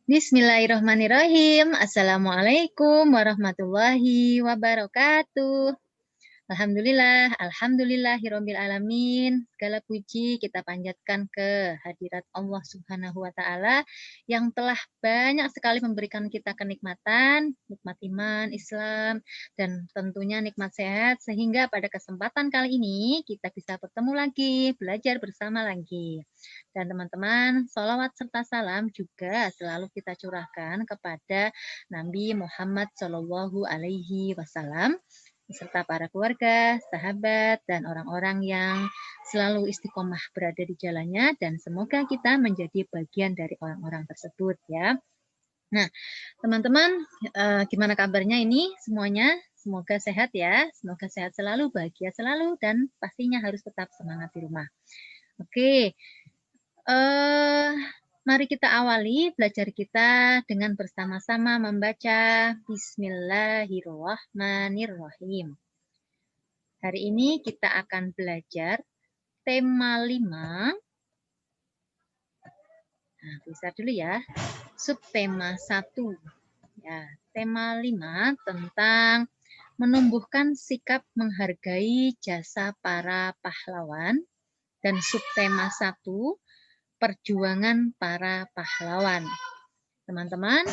Bismillahirrahmanirrahim. Assalamualaikum warahmatullahi wabarakatuh. Alhamdulillahirabbil alamin. Segala puji kita panjatkan ke hadirat Allah Subhanahu wa taala yang telah banyak sekali memberikan kita kenikmatan, nikmat iman, Islam, dan tentunya nikmat sehat sehingga pada kesempatan kali ini kita bisa bertemu lagi, belajar bersama lagi. Dan teman-teman, sholawat serta salam juga selalu kita curahkan kepada Nabi Muhammad Shallallahu Alaihi Wasallam beserta para keluarga, sahabat, dan orang-orang yang selalu istiqomah berada di jalannya, dan semoga kita menjadi bagian dari orang-orang tersebut ya. Nah, teman-teman, gimana kabarnya ini semuanya? Semoga sehat ya, semoga sehat selalu, bahagia selalu, dan pastinya harus tetap semangat di rumah. Oke, mari kita awali belajar kita dengan bersama-sama membaca Bismillahirrahmanirrahim. Hari ini kita akan belajar tema 5. Nah, bisa dulu ya. Subtema 1. Ya, tema 5 tentang menumbuhkan sikap menghargai jasa para pahlawan, dan subtema 1 perjuangan para pahlawan. Teman-teman,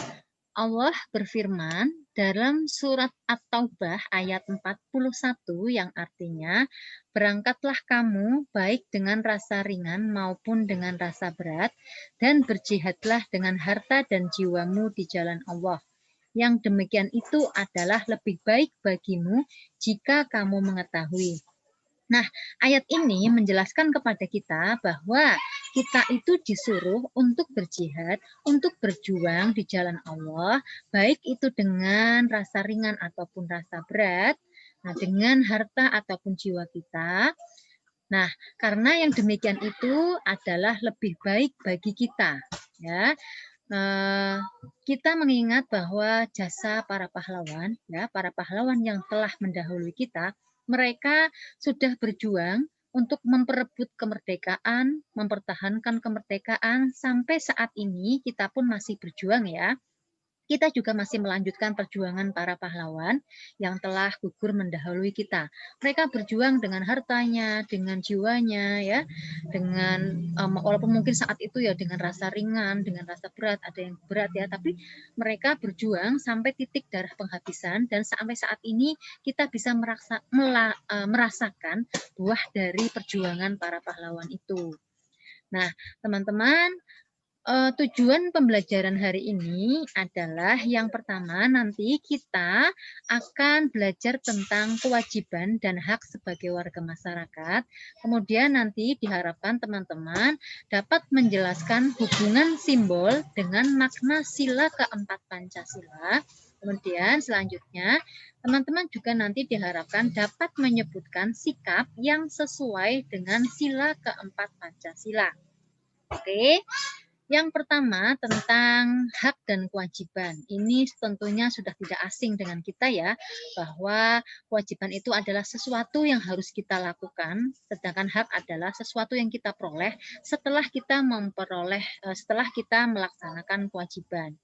Allah berfirman dalam surat At-Taubah ayat 41 yang artinya, berangkatlah kamu baik dengan rasa ringan maupun dengan rasa berat, dan berjihadlah dengan harta dan jiwamu di jalan Allah. Yang demikian itu adalah lebih baik bagimu jika kamu mengetahui. Nah, ayat ini menjelaskan kepada kita bahwa kita itu disuruh untuk berjihad, untuk berjuang di jalan Allah, baik itu dengan rasa ringan ataupun rasa berat, nah dengan harta ataupun jiwa kita. Nah, karena yang demikian itu adalah lebih baik bagi kita, ya. Kita mengingat bahwa jasa para pahlawan, ya, para pahlawan yang telah mendahului kita, mereka sudah berjuang untuk memperebut kemerdekaan, mempertahankan kemerdekaan sampai saat ini kita pun masih berjuang ya. Kita juga masih melanjutkan perjuangan para pahlawan yang telah gugur mendahului kita. Mereka berjuang dengan hartanya, dengan jiwanya, ya, dengan walaupun mungkin saat itu ya dengan rasa ringan, dengan rasa berat, ada yang berat ya, tapi mereka berjuang sampai titik darah penghabisan, dan sampai saat ini kita bisa merasakan buah dari perjuangan para pahlawan itu. Nah, teman-teman, tujuan pembelajaran hari ini adalah yang pertama, nanti kita akan belajar tentang kewajiban dan hak sebagai warga masyarakat. Kemudian nanti diharapkan teman-teman dapat menjelaskan hubungan simbol dengan makna sila keempat Pancasila. Kemudian selanjutnya teman-teman juga nanti diharapkan dapat menyebutkan sikap yang sesuai dengan sila keempat Pancasila. Oke. Yang pertama tentang hak dan kewajiban. Ini tentunya sudah tidak asing dengan kita ya, bahwa kewajiban itu adalah sesuatu yang harus kita lakukan, sedangkan hak adalah sesuatu yang kita peroleh setelah kita setelah kita melaksanakan kewajiban.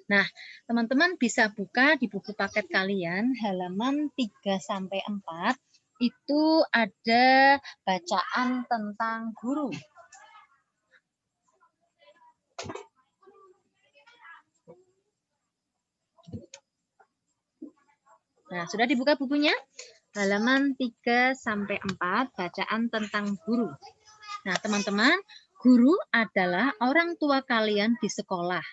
Nah, teman-teman bisa buka di buku paket kalian halaman 3 sampai 4, itu ada bacaan tentang guru. Nah, sudah dibuka bukunya? Halaman 3 sampai 4, bacaan tentang guru. Nah, teman-teman, guru adalah orang tua kalian di sekolah.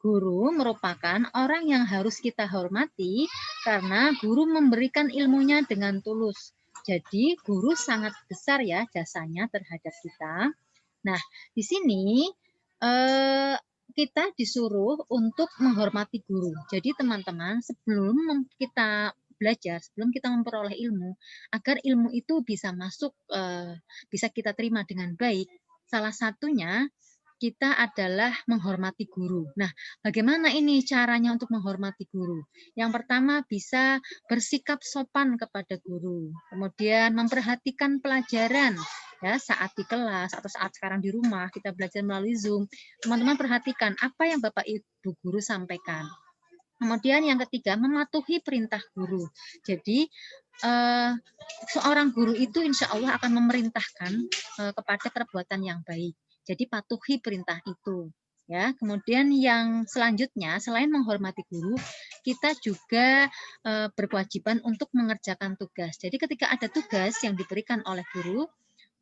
Guru merupakan orang yang harus kita hormati karena guru memberikan ilmunya dengan tulus. Jadi, guru sangat besar ya jasanya terhadap kita. Nah, di sini kita disuruh untuk menghormati guru. Jadi teman-teman, sebelum kita belajar, sebelum kita memperoleh ilmu, agar ilmu itu bisa masuk, bisa kita terima dengan baik, salah satunya kita adalah menghormati guru. Nah, bagaimana ini caranya untuk menghormati guru? Yang pertama bisa bersikap sopan kepada guru, kemudian memperhatikan pelajaran ya saat di kelas atau saat sekarang di rumah kita belajar melalui Zoom. Teman-teman perhatikan apa yang Bapak Ibu guru sampaikan. Kemudian yang ketiga, mematuhi perintah guru. Jadi seorang guru itu insya Allah akan memerintahkan kepada perbuatan yang baik. Jadi patuhi perintah itu. Ya, kemudian yang selanjutnya selain menghormati guru, kita juga berkewajiban untuk mengerjakan tugas. Jadi ketika ada tugas yang diberikan oleh guru,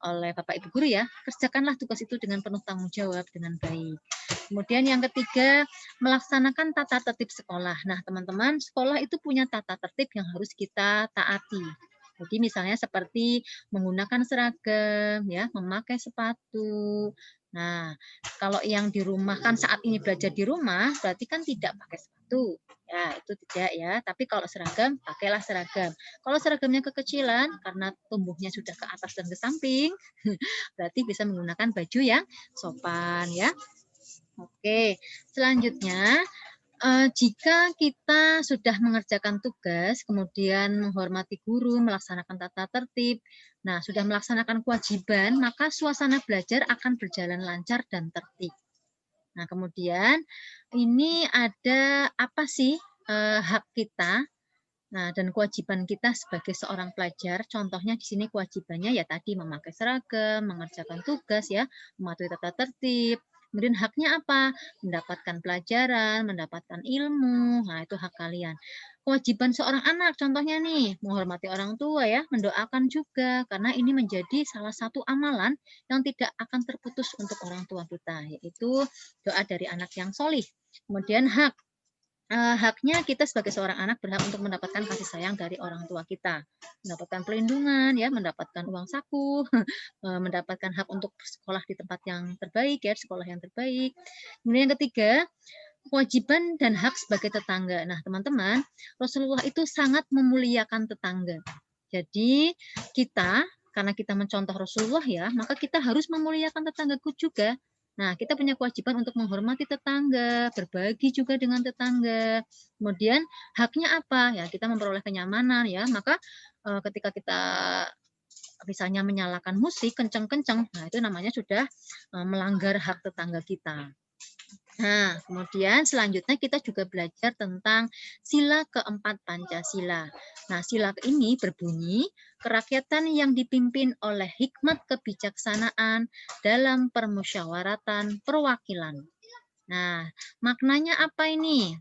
oleh Bapak Ibu guru ya, kerjakanlah tugas itu dengan penuh tanggung jawab dengan baik. Kemudian yang ketiga, melaksanakan tata tertib sekolah. Nah, teman-teman, sekolah itu punya tata tertib yang harus kita taati. Jadi misalnya seperti menggunakan seragam, ya, memakai sepatu. Nah, kalau yang di rumah kan saat ini belajar di rumah, berarti kan tidak pakai sepatu. Ya, itu tidak ya. Tapi kalau seragam, pakailah seragam. Kalau seragamnya kekecilan karena tumbuhnya sudah ke atas dan ke samping, berarti bisa menggunakan baju yang sopan ya. Oke, selanjutnya jika kita sudah mengerjakan tugas, kemudian menghormati guru, melaksanakan tata tertib, nah sudah melaksanakan kewajiban, maka suasana belajar akan berjalan lancar dan tertib. Nah, kemudian ini ada apa sih hak kita? Nah, dan kewajiban kita sebagai seorang pelajar, contohnya di sini kewajibannya ya tadi memakai seragam, mengerjakan tugas ya, mematuhi tata tertib. Kemudian haknya apa? Mendapatkan pelajaran, mendapatkan ilmu. Nah, itu hak kalian. Kewajiban seorang anak, contohnya nih, menghormati orang tua ya, mendoakan juga, karena ini menjadi salah satu amalan yang tidak akan terputus untuk orang tua kita, yaitu doa dari anak yang solih. Kemudian haknya kita sebagai seorang anak berhak untuk mendapatkan kasih sayang dari orang tua kita, mendapatkan perlindungan ya, mendapatkan uang saku, mendapatkan hak untuk sekolah di tempat yang terbaik ya, sekolah yang terbaik. Kemudian yang ketiga, kewajiban dan hak sebagai tetangga. Nah, teman-teman, Rasulullah itu sangat memuliakan tetangga. Jadi, kita karena kita mencontoh Rasulullah ya, maka kita harus memuliakan tetanggaku juga. Nah, kita punya kewajiban untuk menghormati tetangga, berbagi juga dengan tetangga. Kemudian haknya apa? Ya, kita memperoleh kenyamanan ya. Maka ketika kita misalnya menyalakan musik kenceng-kenceng, nah itu namanya sudah melanggar hak tetangga kita. Nah, kemudian selanjutnya kita juga belajar tentang sila keempat Pancasila. Nah, sila ini berbunyi, kerakyatan yang dipimpin oleh hikmat kebijaksanaan dalam permusyawaratan perwakilan. Nah, maknanya apa ini?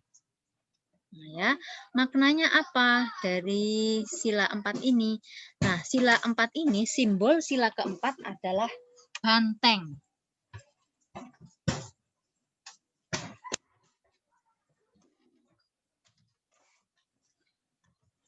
Nah, ya, maknanya apa dari sila 4 ini? Nah, sila 4 ini, simbol sila keempat adalah banteng.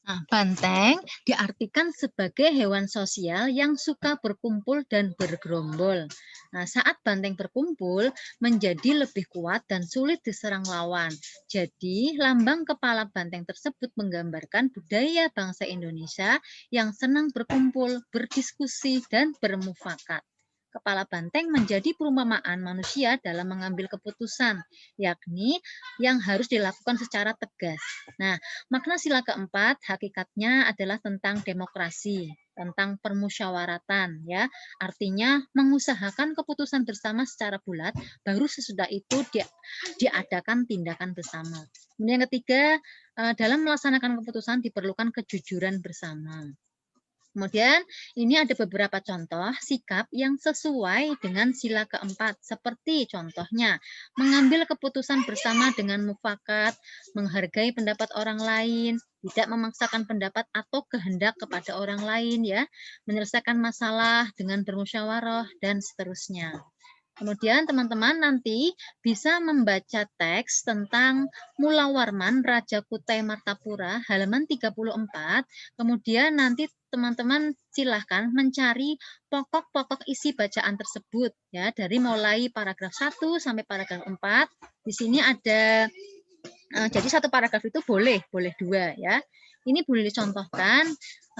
Nah, banteng diartikan sebagai hewan sosial yang suka berkumpul dan bergerombol. Nah, saat banteng berkumpul menjadi lebih kuat dan sulit diserang lawan. Jadi, lambang kepala banteng tersebut menggambarkan budaya bangsa Indonesia yang senang berkumpul, berdiskusi, dan bermufakat. Kepala banteng menjadi perumpamaan manusia dalam mengambil keputusan, yakni yang harus dilakukan secara tegas. Nah, makna sila keempat hakikatnya adalah tentang demokrasi, tentang permusyawaratan ya. Artinya mengusahakan keputusan bersama secara bulat, baru sesudah itu diadakan tindakan bersama. Kemudian yang ketiga, dalam melaksanakan keputusan diperlukan kejujuran bersama. Kemudian ini ada beberapa contoh sikap yang sesuai dengan sila keempat, seperti contohnya mengambil keputusan bersama dengan mufakat, menghargai pendapat orang lain, tidak memaksakan pendapat atau kehendak kepada orang lain ya, menyelesaikan masalah dengan bermusyawarah dan seterusnya. Kemudian teman-teman nanti bisa membaca teks tentang Mula Warman Raja Kutai Martapura halaman 34. Kemudian nanti teman-teman silahkan mencari pokok-pokok isi bacaan tersebut ya, dari mulai paragraf 1 sampai paragraf 4. Di sini ada jadi satu paragraf itu boleh 2 ya. Ini boleh dicontohkan,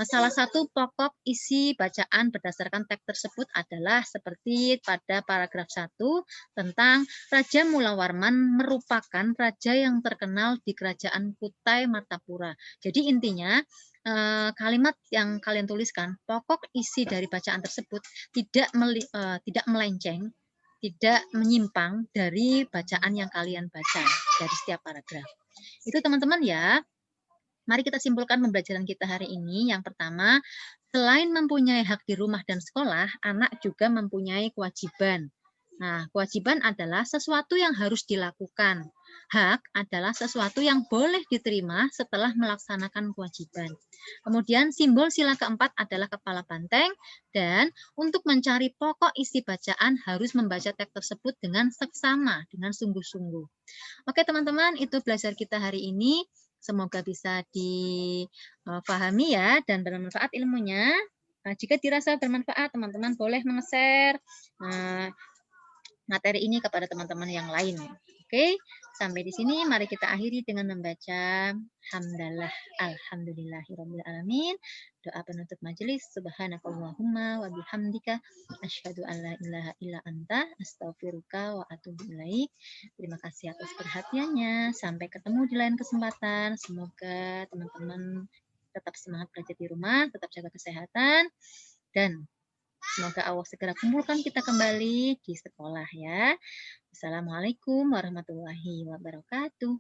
salah satu pokok isi bacaan berdasarkan teks tersebut adalah seperti pada paragraf 1 tentang Raja Mulawarman merupakan raja yang terkenal di kerajaan Kutai Martapura. Jadi intinya kalimat yang kalian tuliskan, pokok isi dari bacaan tersebut tidak melenceng, tidak menyimpang dari bacaan yang kalian baca dari setiap paragraf. Itu teman-teman ya. Mari kita simpulkan pembelajaran kita hari ini. Yang pertama, selain mempunyai hak di rumah dan sekolah, anak juga mempunyai kewajiban. Nah, kewajiban adalah sesuatu yang harus dilakukan. Hak adalah sesuatu yang boleh diterima setelah melaksanakan kewajiban. Kemudian simbol sila keempat adalah kepala banteng, dan untuk mencari pokok isi bacaan harus membaca teks tersebut dengan seksama, dengan sungguh-sungguh. Oke teman-teman, itu belajar kita hari ini. Semoga bisa dipahami ya dan bermanfaat ilmunya. Jika dirasa bermanfaat, teman-teman boleh men-share materi ini kepada teman-teman yang lain. Oke, sampai di sini mari kita akhiri dengan membaca hamdalah alhamdulillahirabbil alamin. Doa penutup majelis, subhanakallahumma wa bihamdika asyhadu an la ilaha illa anta astaghfiruka wa atubu ilaik. Terima kasih atas perhatiannya. Sampai ketemu di lain kesempatan. Semoga teman-teman tetap semangat belajar di rumah, tetap jaga kesehatan, dan semoga Allah segera kumpulkan kita kembali di sekolah ya. Assalamualaikum warahmatullahi wabarakatuh.